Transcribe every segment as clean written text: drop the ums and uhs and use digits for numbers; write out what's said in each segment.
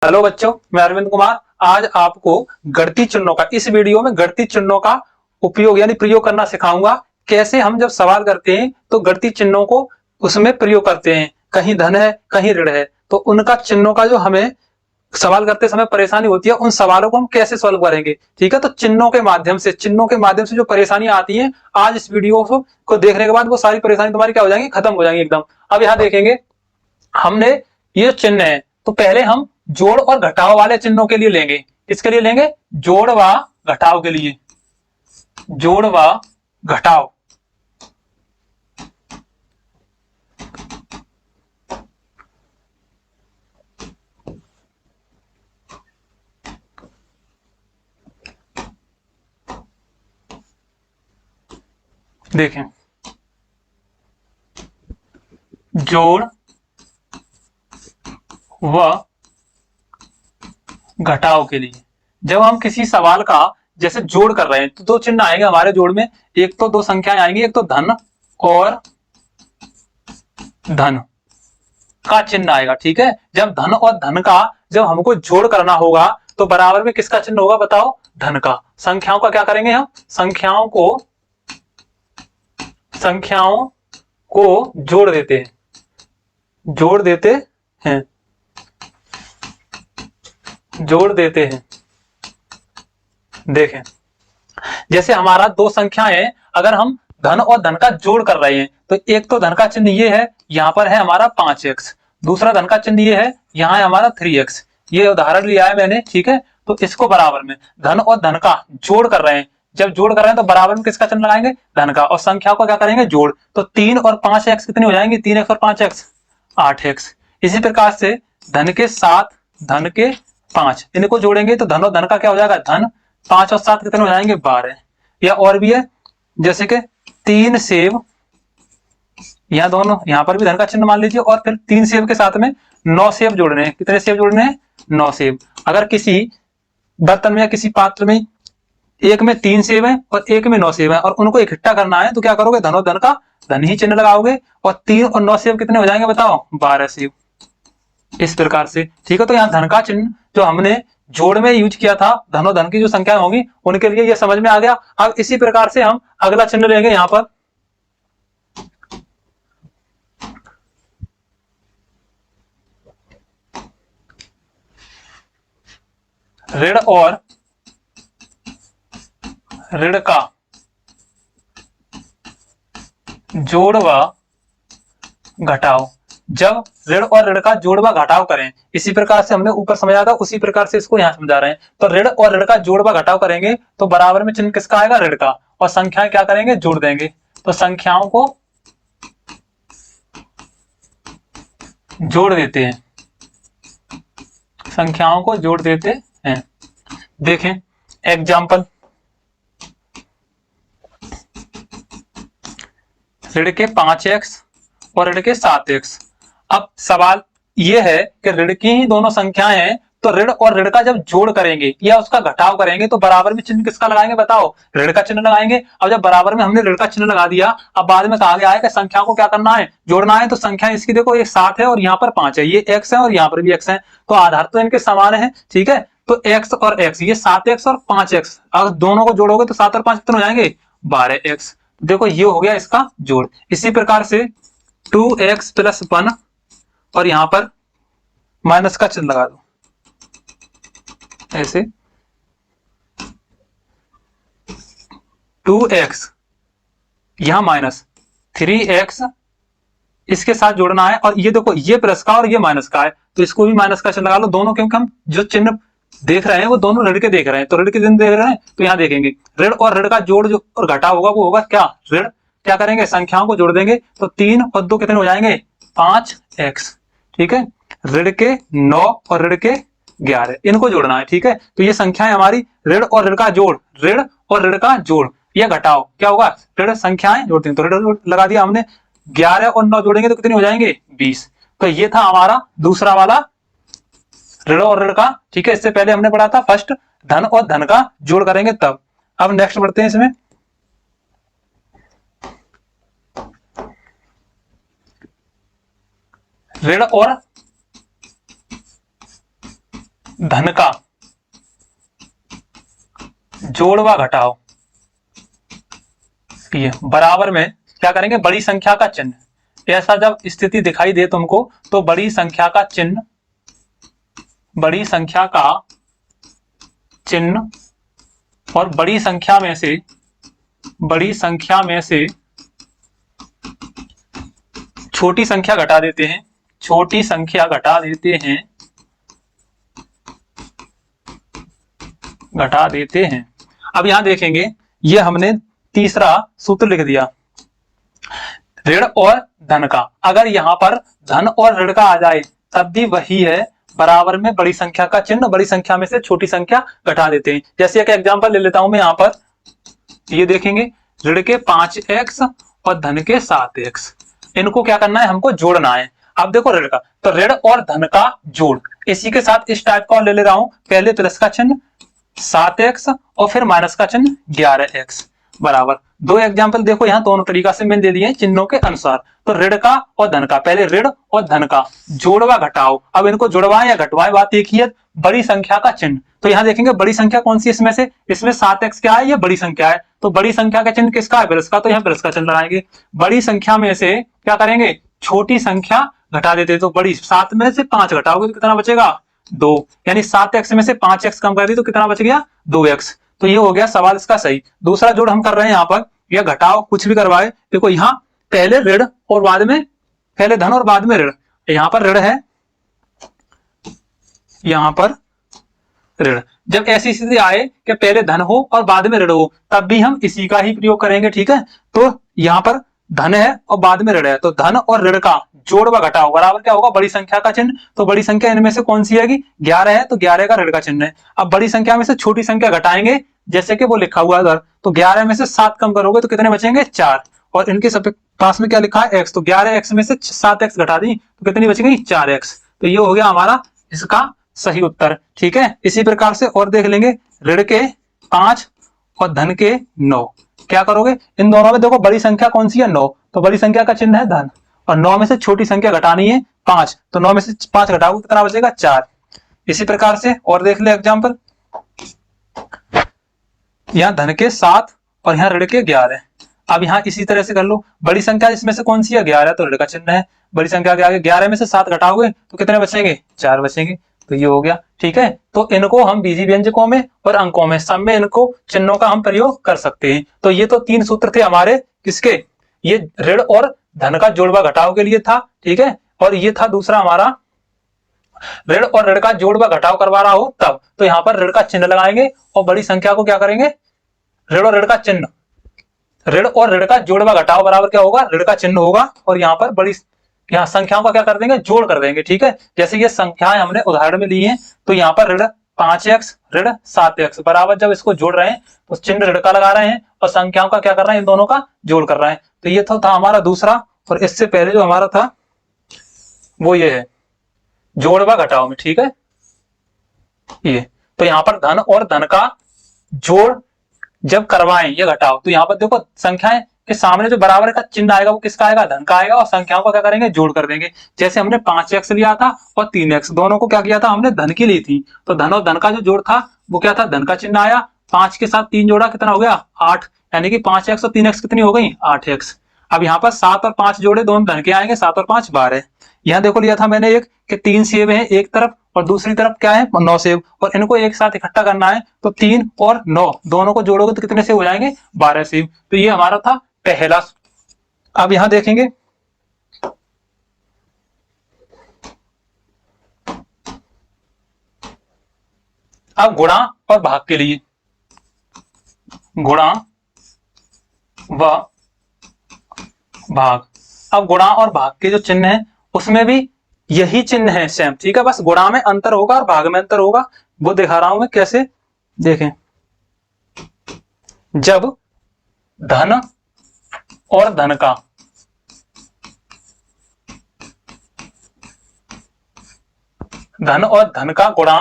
Hello बच्चों, मैं अरविंद कुमार। आज आपको गणितीय चिन्हों का इस वीडियो में गणितीय चिन्हों का उपयोग यानी प्रयोग करना सिखाऊंगा। कैसे हम जब सवाल करते हैं तो गणितीय चिन्हों को उसमें प्रयोग करते हैं। कहीं धन है, कहीं ऋण है, तो उनका चिन्हों का जो हमें सवाल करते समय परेशानी होती है, उन सवालों को हम कैसे सॉल्व करेंगे। ठीक है, तो चिन्हों के माध्यम से जो परेशानियां आती हैं, आज इस वीडियो को देखने के बाद वो सारी परेशानी तुम्हारी क्या हो जाएंगी, खत्म हो जाएंगी एकदम। अब यहाँ देखेंगे हमने ये जो चिन्ह है, तो पहले हम जोड़ और घटाव वाले चिन्हों के लिए लेंगे। किसके लिए लेंगे? जोड़ व घटाव के लिए। जोड़ व घटाव। देखें, जोड़ व घटाव के लिए जब हम किसी सवाल का जैसे जोड़ कर रहे हैं, तो दो चिन्ह आएंगे हमारे जोड़ में। एक तो दो संख्याएं आएंगी, एक तो धन और धन का चिन्ह आएगा। ठीक है, जब धन और धन का जब हमको जोड़ करना होगा, तो बराबर में किसका चिन्ह होगा बताओ? धन का। संख्याओं का क्या करेंगे हम? संख्याओं को जोड़ देते हैं। जोड़ देते हैं। जोड़ देते हैं। देखें, जैसे हमारा दो संख्याएं, अगर हम धन और धन का जोड़ कर रहे हैं, तो एक तो धन का चिन्ह ये है, यहां पर है हमारा 5x। दूसरा धन का चिन्ह ये है, यहां है हमारा 3x। ये उदाहरण लिया है मैंने। ठीक है, तो इसको बराबर में धन और धन का जोड़ कर रहे हैं। जब जोड़ कर रहे हैं तो बराबर में किसका चिन्ह लगाएंगे? धन का। और संख्या को क्या करेंगे? जोड़। तो 3 और 5x कितनी हो जाएंगी? 3x और 5x 8x। इसी प्रकार से धन के 7, धन के 5, इनको जोड़ेंगे तो धन और धन का क्या हो जाएगा? धन। 5 और 7 कितने हो जाएंगे? 12। या और भी है, जैसे कि 3 सेब, यहाँ दोनों, यहाँ पर भी धन का चिन्ह मान लीजिए, और फिर 3 सेब के साथ में 9 सेब जोड़ने हैं। कितने सेब जोड़ने हैं? 9 सेब। अगर किसी बर्तन में या किसी पात्र में एक में 3 सेब है और एक में 9 सेब है, और उनको इकट्ठा करना है, तो क्या करोगे? धन और धन का धन ही चिन्ह लगाओगे। और 3 और 9 सेब कितने हो जाएंगे बताओ? 12 सेब। इस प्रकार से। ठीक है, तो यहाँ धन का चिन्ह जो हमने जोड़ में यूज किया था, धन और धन की जो संख्याएं होंगी उनके लिए ये समझ में आ गया। अब इसी प्रकार से हम अगला चिन्ह लेंगे। यहाँ पर ऋण और ऋण का जोड़ व घटाव। जब ऋण और ऋण का जोड़ व घटाव करें, इसी प्रकार से हमने ऊपर समझा था, उसी प्रकार से इसको यहां समझा रहे हैं। तो ऋण और ऋण का जोड़ व घटाव करेंगे तो बराबर में चिन्ह किसका आएगा? ऋण का। और संख्याएं क्या करेंगे? जोड़ देंगे। तो संख्याओं को जोड़ देते हैं। संख्याओं को जोड़ देते हैं। देखें एग्जाम्पल, ऋण के 5x और ऋण के 7x। अब सवाल यह है कि ऋण की ही दोनों संख्याएं हैं, तो ऋण और ऋण का जब जोड़ करेंगे या उसका घटाव करेंगे, तो बराबर में चिन्ह किसका लगाएंगे बताओ? ऋण का चिन्ह लगाएंगे। अब जब बराबर में हमने ऋण का चिन्ह लगा दिया, अब बाद में कहा गया है कि संख्या को क्या करना है? जोड़ना है। तो संख्या इसकी देखो, ये 7 है और यहाँ पर 5 है, ये x है और यहाँ पर भी x है, तो आधार तो इनके समान है। ठीक है, तो x और x, ये 7x और 5x, अगर दोनों को जोड़ोगे तो 7 और 5 कितने हो जाएंगे? 12x। देखो ये हो गया इसका जोड़। इसी प्रकार से 2x + 1, और यहां पर माइनस का चिन्ह लगा दो ऐसे। 2x यहां माइनस 3x इसके साथ जोड़ना है, और ये देखो ये प्लस का और ये माइनस का है, तो इसको भी माइनस का चिन्ह लगा लो दोनों, क्योंकि हम जो चिन्ह देख रहे हैं वो दोनों ऋण के देख रहे हैं। तो ऋण के चिन्ह देख रहे हैं, तो यहाँ देखेंगे ऋण और ऋण का जोड़ जो और घटा होगा वो होगा क्या? ऋण। क्या करेंगे? संख्याओं को जोड़ देंगे। तो 3 और 2 कितने हो जाएंगे? 5x। ठीक है, ऋण के 9 और ऋण के 11, इनको जोड़ना है। ठीक है, तो ये संख्याएं हमारी ऋण और ऋण का जोड़, ऋण और ऋण का जोड़ या घटाव क्या होगा? ऋण संख्याएं जोड़ते हैं, तो ऋण लगा दिया हमने। 11 और 9 जोड़ेंगे तो कितने हो जाएंगे? 20। तो ये था हमारा दूसरा वाला ऋण और ऋण का। ठीक है, इससे पहले हमने पढ़ा था फर्स्ट धन और धन का जोड़ करेंगे तब। अब नेक्स्ट बढ़ते हैं इसमें। ऋण और धन का जोड़ व घटाओ, ये बराबर में क्या करेंगे, बड़ी संख्या का चिन्ह। ऐसा जब स्थिति दिखाई दे तुमको तो बड़ी संख्या का चिन्ह, बड़ी संख्या का चिन्ह और बड़ी संख्या में से, बड़ी संख्या में से छोटी संख्या घटा देते हैं, छोटी संख्या घटा देते हैं, घटा देते हैं। अब यहां देखेंगे, ये हमने तीसरा सूत्र लिख दिया, ऋण और धन का। अगर यहां पर धन और ऋण का आ जाए तब भी वही है, बराबर में बड़ी संख्या का चिन्ह, बड़ी संख्या में से छोटी संख्या घटा देते हैं। जैसे एक एग्जांपल ले लेता हूं मैं यहां पर, ये देखेंगे ऋण के 5x और धन के 7x, इनको क्या करना है, हमको जोड़ना है। अब देखो ऋण का, तो ऋण और धन का जोड़, इसी के साथ इस टाइप का ले ले रहा हूं, पहले प्लस का चिन्ह 7x और फिर माइनस का चिन्ह 11x बराबर। दो एग्जांपल देखो यहां दोनों तरीका से मैंने दे दिए हैं चिन्हों के अनुसार। तो ऋण का और धन का, पहले ऋण और धन का जोड़वा घटाओ, अब इनको जोड़वाएं या घटवाएं बात एक ही है, बड़ी संख्या का चिन्ह। तो यहां देखेंगे बड़ी संख्या कौन सी इसमें से, इसमें 7x क्या है, ये बड़ी संख्या है, तो बड़ी संख्या का चिन्ह किसका है, प्लस का, तो यहाँ प्लस का चिन्ह लगाएंगे। बड़ी संख्या में से क्या करेंगे, छोटी संख्या घटा देते, तो बड़ी 7 में से 5 घटाओगे तो कितना बचेगा, 2, यानी 7x में से 5x कम कर दी तो कितना बच गया, 2x। तो ये हो गया सवाल इसका सही। दूसरा जोड़ हम कर रहे हैं यहाँ पर, यह घटाओ कुछ भी करवाए, देखो यहाँ पहले ऋण और बाद में, पहले धन और बाद में ऋण, यहाँ पर ऋण है, यहाँ पर ऋण। जब ऐसी स्थिति आए कि पहले धन हो और बाद में ऋण हो, तब भी हम इसी का ही प्रयोग करेंगे, ठीक है। तो यहाँ पर धन है और बाद में ऋण है, तो धन और ऋण का जोड़ व घटाओ बराबर क्या होगा, बड़ी संख्या का चिन्ह। तो बड़ी संख्या इनमें से कौन सी है, 11 है, तो 11 का ऋण का चिन्ह है। अब बड़ी संख्या में से छोटी संख्या घटाएंगे, जैसे कि वो लिखा हुआ है, तो 11 में से 7 कम करोगे तो कितने बचेंगे, 4, और इनके सब पास में क्या लिखा है, x, तो 11x में से 7x घटा दी तो कितनी बच गई, 4x। तो ये हो गया हमारा इसका सही उत्तर, ठीक है। इसी प्रकार से और देख लेंगे, ऋण के 5 और धन के 9, क्या करोगे, इन दोनों में देखो बड़ी संख्या कौन सी है, 9, तो बड़ी संख्या का चिन्ह है धन, और 9 में से छोटी संख्या घटानी है 5, तो 9 में से 5 घटाओगे कितना बचेगा, 4। इसी प्रकार से और देख ले एग्जाम्पल, यहाँ धन के 7 और यहाँ ऋण के 11। अब यहाँ इसी तरह से कर लो, बड़ी संख्या इसमें से कौन सी है, 11, तो ऋण का चिन्ह है, बड़ी संख्या के आगे 11 में से 7 घटाओगे तो कितने बचेंगे, 4 बचेंगे। तो ये हो गया, ठीक है। तो इनको हम बीजी व्यंजकों में और अंकों में सब में इनको चिन्हों का हम प्रयोग कर सकते हैं। तो ये तो 3 सूत्र थे हमारे किसके, ये ऋण और धन का जोड़वा घटाव के लिए था, ठीक है। और ये था दूसरा हमारा, ऋण और ऋण का जोड़वा घटाव करवा रहा हो तब, तो यहाँ पर ऋण का चिन्ह लगाएंगे और बड़ी संख्या को क्या करेंगे, ऋण और ऋण का चिन्ह, ऋण और ऋण का जोड़वा घटाव बराबर क्या होगा, ऋण का चिन्ह होगा, और यहाँ पर बड़ी, यहाँ संख्याओं का क्या कर देंगे, जोड़ कर देंगे, ठीक है। जैसे ये संख्याएं हमने उदाहरण में ली हैं, तो यहाँ पर ऋण 5x ऋण 7x बराबर, जब इसको जोड़ रहे हैं तो चिन्ह ऋण का लगा रहे हैं और संख्याओं का क्या कर रहे हैं, इन दोनों का जोड़ कर रहे हैं। तो ये तो था हमारा दूसरा, और इससे पहले जो हमारा था वो ये है जोड़ व घटाव में, ठीक है। ये तो यहाँ पर धन और धन का जोड़ जब करवाएं ये घटाओ, तो यहाँ पर देखो संख्याएं के सामने जो बराबर का चिन्ह आएगा वो किसका आएगा, धन का आएगा, और संख्याओं का क्या करेंगे, जोड़ कर देंगे। जैसे हमने 5x लिया था और 3x, दोनों को क्या किया था हमने, धन की ली थी, तो धन और धन का जो जोड़ था वो क्या था, धन का चिन्ह आया, 5 के साथ 3 जोड़ा कितना हो गया, 8, यानी कि 5x और 3x कितनी हो गई, 8x। अब यहाँ पर 7 और 5 जोड़े दोनों धन के आएंगे, 7 और 5 12। यहाँ देखो लिया था मैंने एक कि 3 सेब है एक तरफ और दूसरी तरफ क्या है, 9 सेब, और इनको एक साथ इकट्ठा करना है, तो 3 और 9 दोनों को जोड़ोगे तो कितने सेब हो जाएंगे, 12 सेब। तो ये हमारा था पहला। अब यहां देखेंगे, अब गुणा और भाग के लिए, गुणा व भाग। अब गुणा और भाग के जो चिन्ह है उसमें भी यही चिन्ह है सेम, ठीक है, बस गुणा में अंतर होगा और भाग में अंतर होगा, वो दिखा रहा हूं मैं कैसे, देखें। जब धन और धन का गुणा,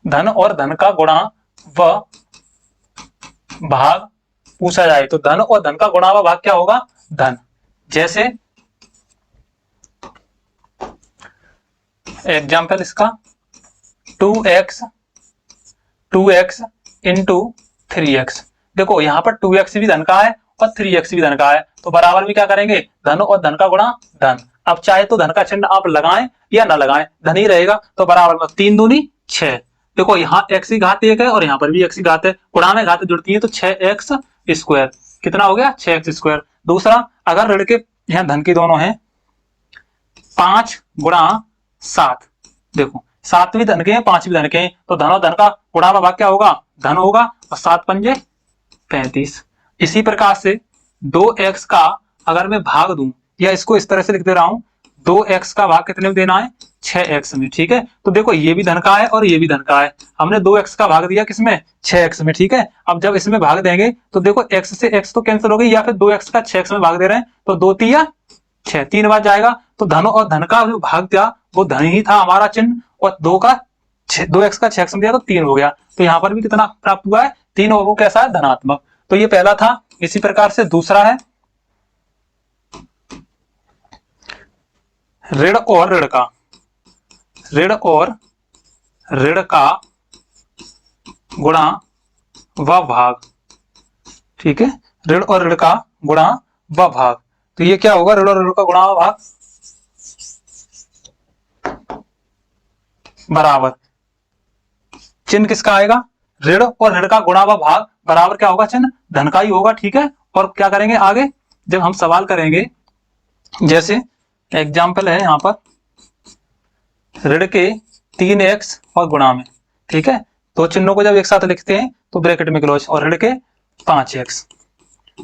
धन और धन का गुणा व भाग पूछा जाए, तो धन और धन का गुणा व भाग क्या होगा, धन। जैसे एग्जाम्पल इसका 2x इंटू 3x। देखो यहाँ पर 2x भी धन का है और 3x भी धन का है, तो बराबर भी क्या करेंगे, धन और धन का गुणा धन। अब चाहे तो धन का चिन्ह आप लगाएं या ना लगाएं, धन ही रहेगा, तो बराबर में 3 दूनी 6। देखो यहाँ x की घात 1 है और यहाँ पर भी x की घात है, गुणा में घात जुड़ती है तो 6x स्क्वायर कितना हो गया, 6x स्क्वायर। दूसरा, अगर ऋण के यहाँ धन की दोनों हैं 5 गुणा 7, देखो 7 भी धन के हैं 5 भी धन के हैं, तो धन और धन का गुणा में भाग क्या होगा, धन होगा, और 7 पंजे 35। इसी प्रकार से 2x का अगर मैं भाग दूं, या इसको इस तरह से लिख दे रहा हूं, 2x का भाग कितने में देना है, 6x में। ठीक है, तो देखो ये भी धन का है और ये भी धन का है, हमने 2x का भाग दिया किसमें, 6x में। ठीक है, अब जब इसमें भाग देंगे तो देखो x से x तो कैंसिल हो गई, या फिर 2x का 6x में भाग दे रहे हैं तो 2 तिया 6, 3 बार जाएगा, तो धन और धन का जो भाग दिया वो धन ही था हमारा चिन्ह, और 2x का 6x में दिया तो 3 हो गया, तो यहाँ पर भी कितना प्राप्त हुआ है, 3, और वो कैसा है, धनात्मक। तो ये पहला था। इसी प्रकार से दूसरा है ऋण और ऋण का, ऋण और ऋण का गुणा व भाग। ठीक है, ऋण और ऋण का गुणा व भाग, तो ये क्या होगा, ऋण और ऋण का गुणा व भाग बराबर चिन्ह किसका आएगा, ऋण और ऋण का गुणा व भाग बराबर क्या होगा, चिन्ह धन का ही होगा। ठीक है, और क्या करेंगे आगे, जब हम सवाल करेंगे, जैसे एग्जाम्पल है यहाँ पर ऋण के 3x और गुणा में। ठीक है, दो चिन्हों को जब एक साथ लिखते हैं तो ब्रैकेट में क्लोज, और ऋण के 5x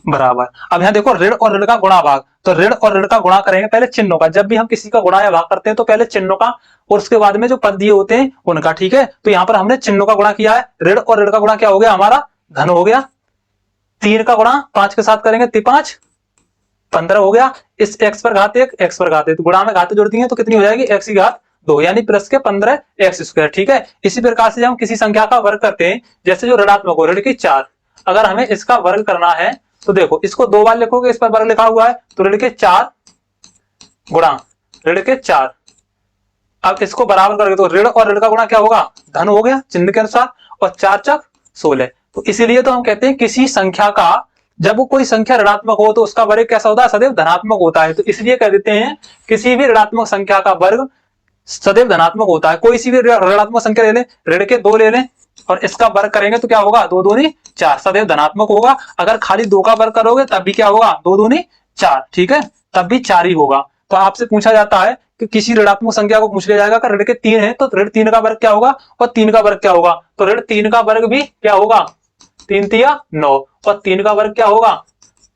बराबर। अब यहाँ देखो ऋण और ऋण का गुणा भाग, तो ऋण और ऋण का गुणा करेंगे पहले चिन्हों का, जब भी हम किसी का गुणा या भाग करते हैं तो पहले चिन्हों का और उसके बाद में जो पद दिए होते हैं उनका। ठीक है, तो यहाँ पर हमने चिन्हों का गुणा किया है, ऋण और ऋण का गुणा क्या हो गया हमारा, धन हो गया। 3 का गुणा 5 के साथ करेंगे 5 15 हो गया, इस x पर घात 1 x पर घात 1, तो गुणा में घात जोड़ती है तो कितनी हो जाएगी, x की घात 2, यानी प्लस के 15x स्क्वायर। ठीक है, इसी प्रकार से जब हम किसी संख्या का वर्ग करते हैं, जैसे जो ऋणात्मक हो, ऋण की 4, अगर हमें इसका वर्ग करना है तो देखो इसको 2 बार लिखोगे, इस पर वर्ग लिखा हुआ है, तो ऋण के 4 गुणा ऋण के 4। अब इसको बराबर करके तो ऋण और ऋण का गुणा क्या होगा, धन हो गया चिन्ह के अनुसार, और 4 चक 16। तो इसीलिए तो हम कहते हैं किसी संख्या का जब वो कोई संख्या ऋणात्मक हो तो उसका वर्ग कैसा होता है, सदैव धनात्मक होता है। तो इसलिए कह देते हैं किसी भी ऋणात्मक संख्या का वर्ग सदैव धनात्मक होता है। कोई सी भी ऋणात्मक संख्या ले लें, ऋण के 2 ले लें और इसका वर्ग करेंगे तो क्या होगा, 2 दूनी 4, सदैव धनात्मक होगा। अगर खाली 2 का वर्ग करोगे तब भी क्या होगा, 2 दूनी 4। ठीक है, तब भी 4 ही होगा। तो आपसे पूछा जाता है कि किसी ऋणात्मक संख्या को पूछ लिया जाएगा कि ऋण के 3 है तो ऋण 3 का वर्ग क्या होगा और 3 का वर्ग क्या होगा, तो ऋण 3 का वर्ग भी क्या होगा, 3 तिया 9, और 3 का वर्ग क्या होगा,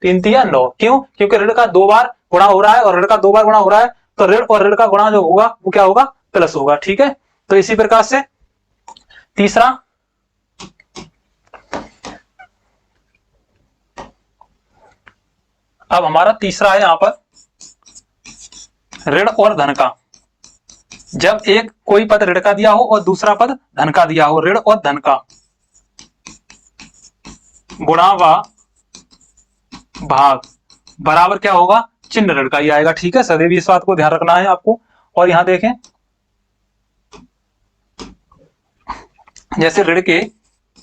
3 तिया 9। क्यों, क्योंकि ऋण का 2 बार गुणा हो रहा है और ऋण का 2 बार गुणा हो रहा है, तो ऋण और ऋण का गुणा जो होगा वो क्या होगा, प्लस होगा। ठीक है, तो इसी प्रकार से तीसरा, अब हमारा तीसरा है यहां पर ऋण और धन का। जब एक कोई पद ऋण का दिया हो और दूसरा पद धन का दिया हो, ऋण और धन का गुणा व भाग बराबर क्या होगा, चिन्ह ऋण का ही आएगा। ठीक है, सदैव इस बात को ध्यान रखना है आपको। और यहां देखें, जैसे ऋण के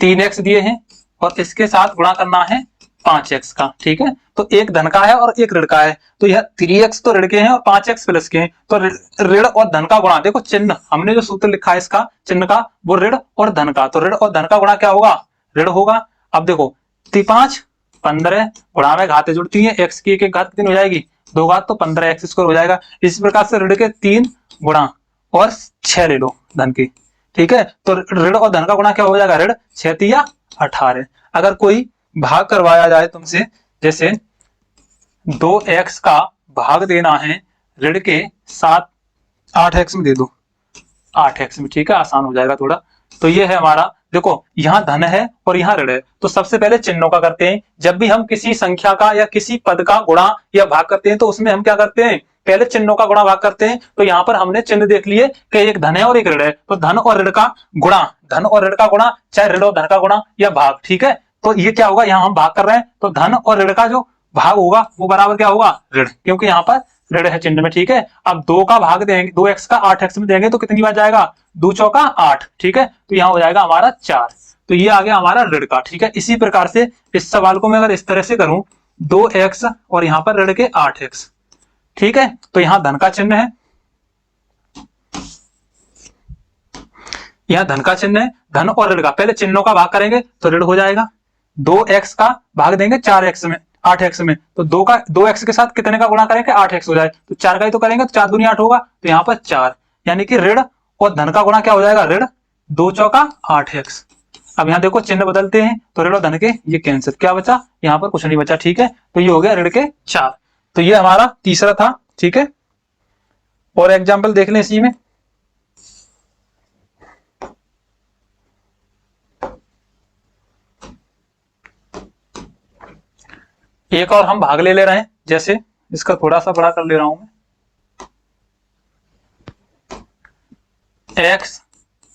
3x दिए हैं और इसके साथ गुणा करना है 5x का। ठीक है, तो एक धन का है और एक ऋण का है, तो यह 3x तो ऋण के हैं और 5x प्लस के हैं, तो ऋण और धन का गुणा, देखो चिन्ह हमने जो सूत्र लिखा है इसका चिन्ह का, वो ऋण और धन का, तो ऋण और धन का गुणा क्या होगा, ऋण होगा। अब देखो 5 15 गुणा में घातें जुड़ती हैं, x की एक घात कितनी हो जाएगी, 2 घात, तो 15x स्क्वायर हो जाएगा। इसी प्रकार से ऋण के 3 गुणा और 6 ले लो धन की। ठीक है, तो ऋण और धन का गुणा क्या हो जाएगा, ऋण 6 तिया 18। अगर कोई भाग करवाया जाए तुमसे, जैसे 2x का भाग देना है ऋण के 7 8x में दे दो, 8x में। ठीक है, आसान हो जाएगा थोड़ा। तो ये है हमारा, देखो यहाँ धन है और यहाँ ऋण है, तो सबसे पहले चिन्हों का करते हैं। जब भी हम किसी संख्या का या किसी पद का गुणा या भाग करते हैं तो उसमें हम क्या करते हैं, पहले चिन्हों का गुणा भाग करते हैं। तो यहाँ पर हमने चिन्ह देख लिए कि एक धन है और एक ऋण है, तो धन और ऋण का गुणा, धन और ऋण का गुणा, चाहे ऋण और धन का गुणा या भाग। ठीक है, तो ये क्या होगा, यहाँ हम भाग कर रहे हैं तो धन और ऋण का जो भाग होगा वो बराबर क्या होगा, ऋण, क्योंकि यहाँ पर ऋण है चिन्ह में, ठीक है। अब 2 का भाग देंगे, 2x का 8x में देंगे तो कितनी बार जाएगा, 2 चौका 8, ठीक है। तो यहाँ हो जाएगा हमारा 4। तो ये आ गया हमारा ऋण का, ठीक है। इसी प्रकार से इस सवाल को मैं अगर इस तरह से करूं, 2x और यहाँ पर ऋण के 8x, ठीक है। तो यहाँ धन का चिन्ह है, यहाँ धन का चिन्ह है, धन और ऋण का, पहले चिन्हों का भाग करेंगे तो ऋण हो जाएगा। 2x का भाग देंगे 4x में, 8x में, तो 2x के साथ कितने का गुणा करेंगे, 8x हो जाए, तो 4 का ही तो करेंगे, तो 4 दूनी 8 होगा, तो यहाँ पर 4, यानी कि ऋण और धन का गुणा क्या हो जाएगा, ऋण 2 चौका 8x। अब यहाँ देखो चिन्ह बदलते हैं तो ऋण और धन के ये कैंसिल, क्या बचा, यहाँ पर कुछ नहीं बचा, ठीक है। तो ये हो गया ऋण के 4। तो ये हमारा तीसरा था, ठीक है। और एग्जाम्पल देख लें इसी में, एक और हम भाग ले रहे हैं, जैसे इसका थोड़ा सा बड़ा कर ले रहा हूं मैं, x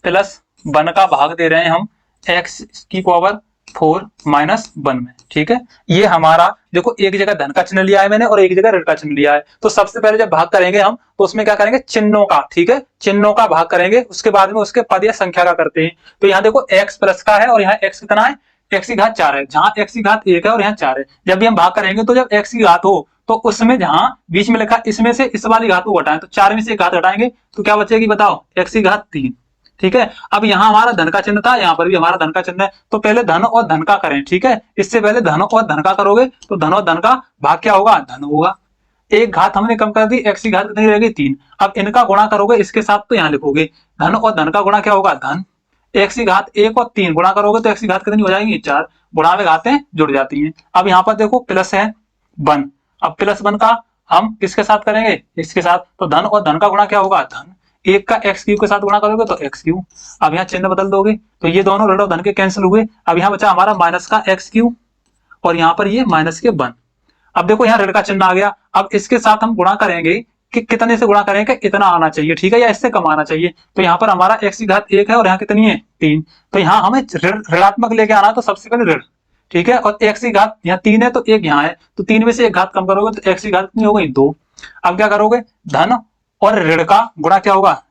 प्लस 1 का भाग दे रहे हैं हम x की पावर 4 माइनस 1 में, ठीक है। ये हमारा देखो एक जगह धन का चिन्ह लिया है मैंने और एक जगह ऋण का चिन्ह लिया है। तो सबसे पहले जब भाग करेंगे हम तो उसमें क्या करेंगे, चिन्हों का, ठीक है, चिन्हों का भाग करेंगे, उसके बाद में उसके पद या संख्या का करते हैं। तो यहाँ देखो x प्लस का है और यहाँ x कितना है, x की घात 4 है, जहां x की घात 1 है और यहाँ 4 है। जब भी हम भाग करेंगे तो जब x की घात हो तो उसमें जहां बीच में लिखा इसमें से इस वाली घात को घटाएं, तो 4 में से एक घात घटाएंगे तो क्या बचेगी बताओ, x की घात 3, ठीक है। अब यहाँ हमारा धन का चिन्ह था, यहाँ पर भी हमारा धन का चिन्ह है, तो पहले धन और धन का करें, ठीक है। इससे पहले धन और धन का करोगे तो धन और धन का भाग क्या होगा, धन होगा। एक घात हमने कम कर दी, x की घात कितनी रहेगी 3। अब इनका गुणा करोगे इसके साथ तो यहाँ लिखोगे धन और धन का गुणा क्या होगा, धन, x की घात 1 और 3 गुणा करोगे तो x की घात कितनी हो जाएगी, 4। गुणा में घातें जुड़ जाती हैं। अब यहाँ पर देखो प्लस है 1, अब प्लस 1 का हम किसके साथ करेंगे, इसके साथ, तो धन और धन का गुणा क्या होगा, धन, 1 का x क्यूब के साथ गुणा करोगे तो x क्यूब। अब यहाँ चिन्ह बदल दोगे तो ये दोनों ऋण और धन के कैंसिल हुए। अब यहाँ बचा हमारा माइनस का x क्यूब और यहाँ पर ये माइनस के 1। अब देखो यहाँ ऋण का चिन्ह आ गया। अब इसके साथ हम गुणा करेंगे कि कितने से गुणा करेंगे, इतना आना चाहिए, ठीक है, या इससे कम आना चाहिए। तो यहाँ पर हमारा x की घात 1 है और यहाँ कितनी है 3, तो यहाँ हमें ऋणात्मक लेके आना, तो सबसे पहले ऋण, ठीक है। और x की घात यहाँ 3 है तो 1 यहाँ है, तो 3 में से एक घात कम करोगे तो x की घात कितनी हो गई, 2। अब क्या करोगे, धन और ऋण का गुणा क्या होगा,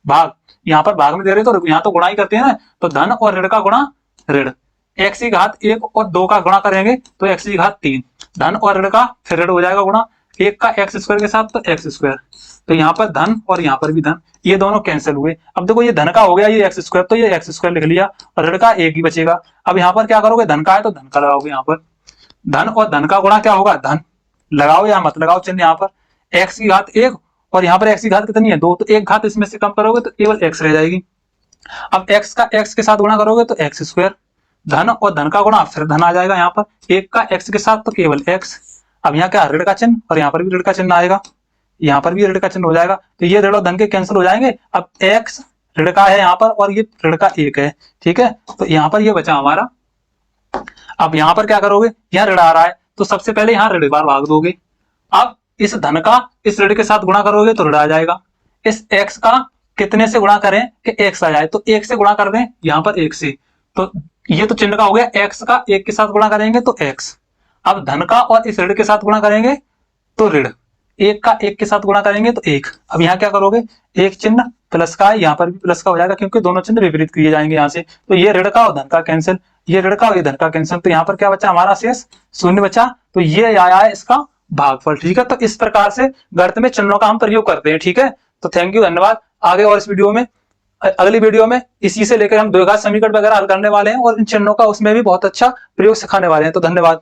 भाग, यहाँ पर भाग में दे रहे तो यहाँ तो गुणा ही करते हैं ना, तो धन और ऋण का गुणा ऋण, x की घात 1 और 2 का गुणा करेंगे तो x की घात 3, धन और ऋण का फिर ऋण हो जाएगा गुणा 1 का x स्क्वायर के साथ तो x स्क्वायर, तो यहाँ पर धन और यहाँ पर भी धन, ये दोनों कैंसिल हुए। अब देखो ये धन का हो गया ये x स्क्वायर, तो ये x स्क्वायर लिख लिया और ऋण का 1 ही बचेगा। अब यहाँ पर क्या करोगे, धन का है तो धन का लगाओगे, यहाँ पर धन और धन का गुणा क्या होगा, धन, लगाओ या मत लगाओ चिन्ह, यहाँ पर x की घात 1 और यहाँ पर x की घात कितनी है 2, तो एक घात इसमें से कम करोगे तो केवल x रह जाएगी। अब x का x के साथ गुणा करोगे तो x स्क्वायर, धन और धन का गुणा फिर धन आ जाएगा, यहाँ पर 1 का x के साथ तो केवल x। अब यहाँ क्या ऋण का चिन्ह और यहाँ पर भी ऋण का चिन्ह आएगा, यहाँ पर भी ऋण का चिन्ह हो जाएगा, तो ये ऋण और धन के कैंसिल हो जाएंगे। अब x ऋण का है यहाँ पर और ये ऋण का 1 है, ठीक है, तो यहाँ पर ये बचा हमारा। अब यहाँ पर क्या करोगे, यहाँ ऋण आ रहा है तो सबसे पहले यहाँ ऋण बार भाग दोगे। अब इस धन का इस ऋण के साथ गुणा करोगे तो ऋण आ जाएगा। इस x का कितने से गुणा करें कि x आ जाए, तो 1 से गुणा कर दें, यहाँ पर 1 से, तो ये तो चिन्ह का हो गया, x का 1 के साथ गुणा करेंगे तो x। अब धन का और इस ऋण के साथ गुणा करेंगे तो ऋण, 1 का 1 के साथ गुणा करेंगे तो 1। अब यहाँ क्या करोगे, एक चिन्ह प्लस का है, यहाँ पर भी प्लस का हो जाएगा क्योंकि दोनों चिन्ह विपरीत किए जाएंगे यहाँ से, तो ये ऋण का और धन का कैंसिल, ये ऋण का और ये धन का कैंसिल, तो यहाँ पर क्या बचा हमारा शेष 0 बचा, तो ये आया है इसका भागफल, ठीक है। तो इस प्रकार से गणित में चिन्हों का हम प्रयोग करते हैं, ठीक है। तो थैंक यू, धन्यवाद। आगे और इस वीडियो में, अगली वीडियो में इसी से लेकर हम द्विघात समीकरण वगैरह हल करने वाले हैं और इन चिन्हों का उसमें भी बहुत अच्छा प्रयोग सिखाने वाले हैं। तो धन्यवाद।